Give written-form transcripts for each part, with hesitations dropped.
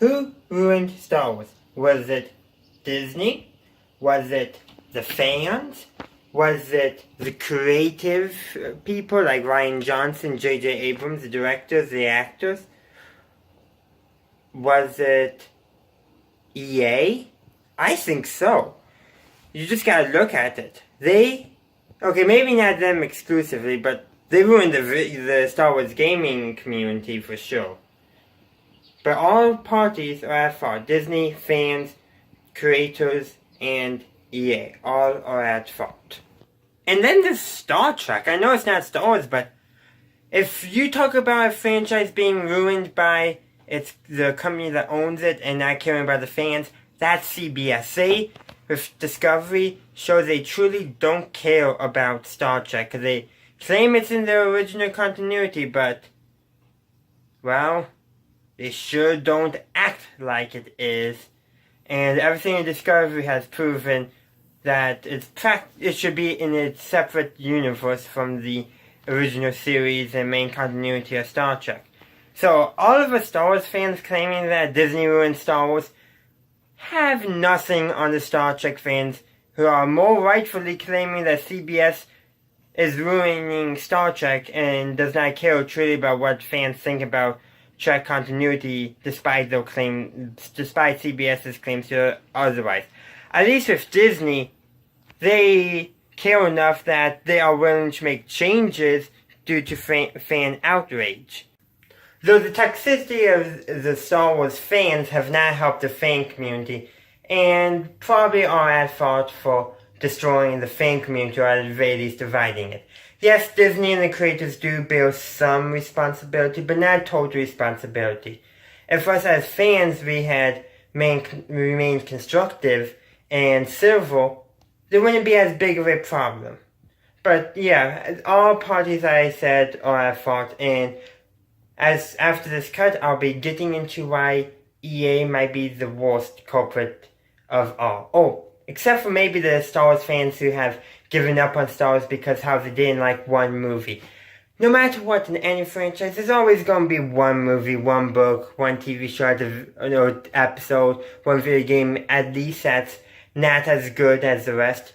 Who ruined Star Wars? Was it Disney? Was it the fans? Was it the creative people like Rian Johnson, J.J. Abrams, the directors, the actors? Was it EA? I think so. You just gotta look at it. Okay, maybe not them exclusively, but they ruined the Star Wars gaming community for sure. But all parties are at fault. Disney, fans, creators, and EA. All are at fault. And then there's Star Trek. I know it's not Star Wars, but if you talk about a franchise being ruined by the company that owns it and not caring about the fans, that's CBS. They, with Discovery, show they truly don't care about Star Trek. Because they claim it's in their original continuity, but, well, they sure don't act like it is. And everything in Discovery has proven that it should be in its separate universe from the original series and main continuity of Star Trek. So, all of us Star Wars fans claiming that Disney ruined Star Wars have nothing on the Star Trek fans who are more rightfully claiming that CBS is ruining Star Trek and does not care truly about what fans think about Trek continuity despite CBS's claims to otherwise. At least with Disney, they care enough that they are willing to make changes due to fan outrage. Though the toxicity of the Star Wars fans have not helped the fan community, and probably are at fault for destroying the fan community, or at the very least dividing it. Yes, Disney and the creators do bear some responsibility, but not total responsibility. If us as fans we had remained constructive and civil, there wouldn't be as big of a problem. But yeah, all parties I said are at fault, and as after this cut, I'll be getting into why EA might be the worst culprit of all. Oh, except for maybe the Star Wars fans who have given up on Star Wars because how they didn't like one movie. No matter what in any franchise, there's always going to be one movie, one book, one TV show, episode, one video game, at least that's not as good as the rest.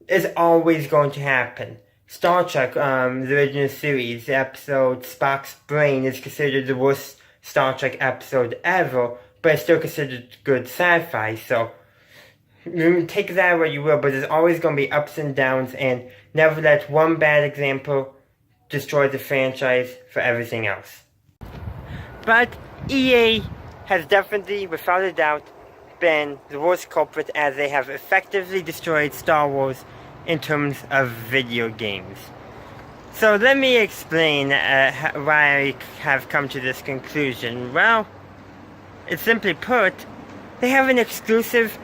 It's always going to happen. Star Trek, the original series, the episode Spock's Brain is considered the worst Star Trek episode ever, but it's still considered good sci-fi, so take that what you will, but there's always going to be ups and downs, and never let one bad example destroy the franchise for everything else. But EA has definitely, without a doubt, been the worst culprit, as they have effectively destroyed Star Wars in terms of video games. So let me explain why I have come to this conclusion. Well, it's simply put, they have an exclusive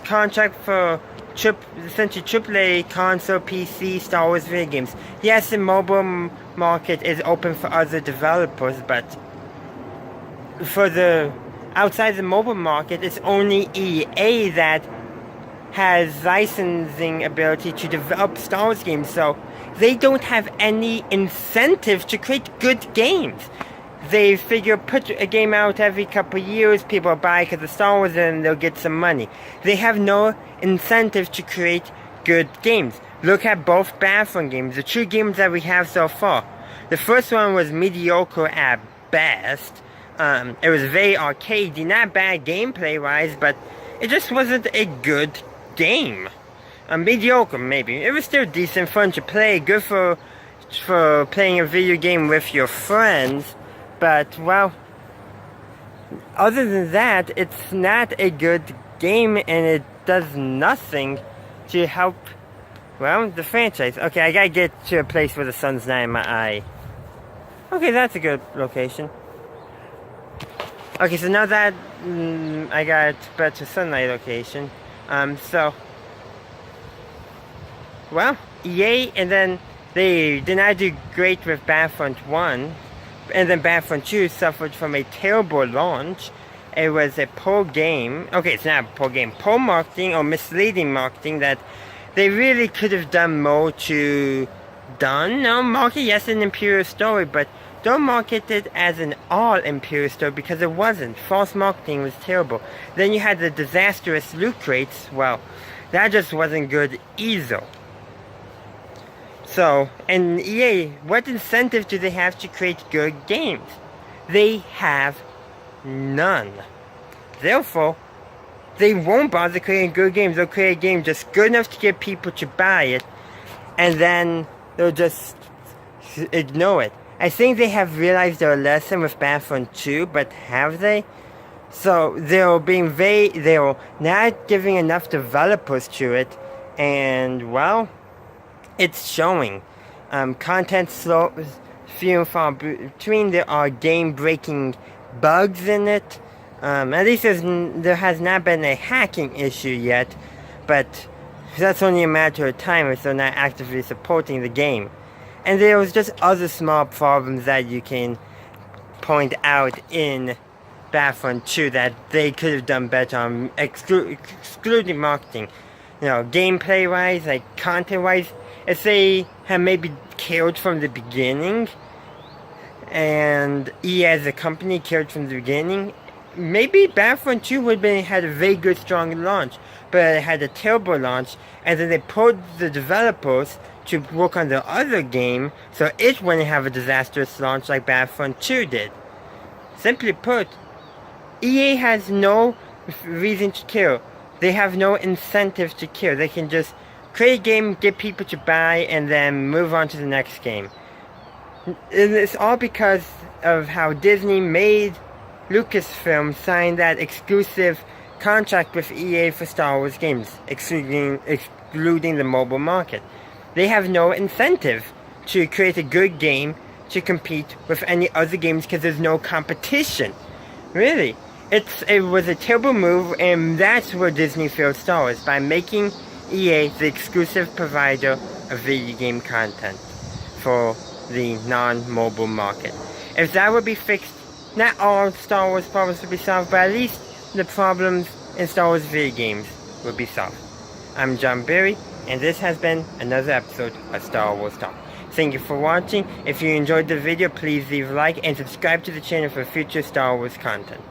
contract for essentially AAA console, PC, Star Wars video games. Yes, the mobile market is open for other developers, but for the outside the mobile market, it's only EA that has licensing ability to develop Star Wars games, so they don't have any incentive to create good games. They figure put a game out every couple of years, people will buy because of Star Wars and they'll get some money. They have no incentive to create good games. Look at both Battlefront games, the two games that we have so far. The first one was mediocre at best. It was very arcadey, not bad gameplay-wise, but it just wasn't a good game. Mediocre, maybe. It was still decent, fun to play, good for playing a video game with your friends, but, well, other than that, it's not a good game, and it does nothing to help, well, the franchise. Okay, I gotta get to a place where the sun's not in my eye. Okay, that's a good location. Okay, so now that I got better sunlight location, well, EA, and then they did not do great with Battlefront 1, and then Battlefront 2 suffered from a terrible launch. It was a poor game. Okay, it's not a poor game. Poor marketing or misleading marketing that they really could have done more to market, yes, an Imperial story, but don't market it as an all-Imperial store, because it wasn't. False marketing was terrible. Then you had the disastrous loot crates. Well, that just wasn't good either. So, and EA, what incentive do they have to create good games? They have none. Therefore, they won't bother creating good games. They'll create a game just good enough to get people to buy it, and then they'll just ignore it. I think they have realized their lesson with Battlefront 2, but have they? So they're not giving enough developers to it, and well, it's showing. Content slow, few and far between. There are game-breaking bugs in it. At least there has not been a hacking issue yet, but that's only a matter of time if they're not actively supporting the game. And there was just other small problems that you can point out in Battlefront 2 that they could have done better on, excluding marketing. You know, gameplay-wise, like content-wise, if they had maybe cared from the beginning, and EA as a company cared from the beginning, maybe Battlefront 2 would have had a very good, strong launch, but it had a terrible launch, and then they pulled the developers to work on the other game, so it wouldn't have a disastrous launch like Battlefront 2 did. Simply put, EA has no reason to care. They have no incentive to care. They can just create a game, get people to buy, and then move on to the next game. It's all because of how Disney made Lucasfilm sign that exclusive contract with EA for Star Wars games, excluding the mobile market. They have no incentive to create a good game to compete with any other games because there's no competition. Really. It was a terrible move, and that's where Disney failed Star Wars, by making EA the exclusive provider of video game content for the non-mobile market. If that would be fixed, not all Star Wars problems would be solved, but at least the problems in Star Wars video games would be solved. I'm John Berry, and this has been another episode of Star Wars Talk. Thank you for watching. If you enjoyed the video, please leave a like and subscribe to the channel for future Star Wars content.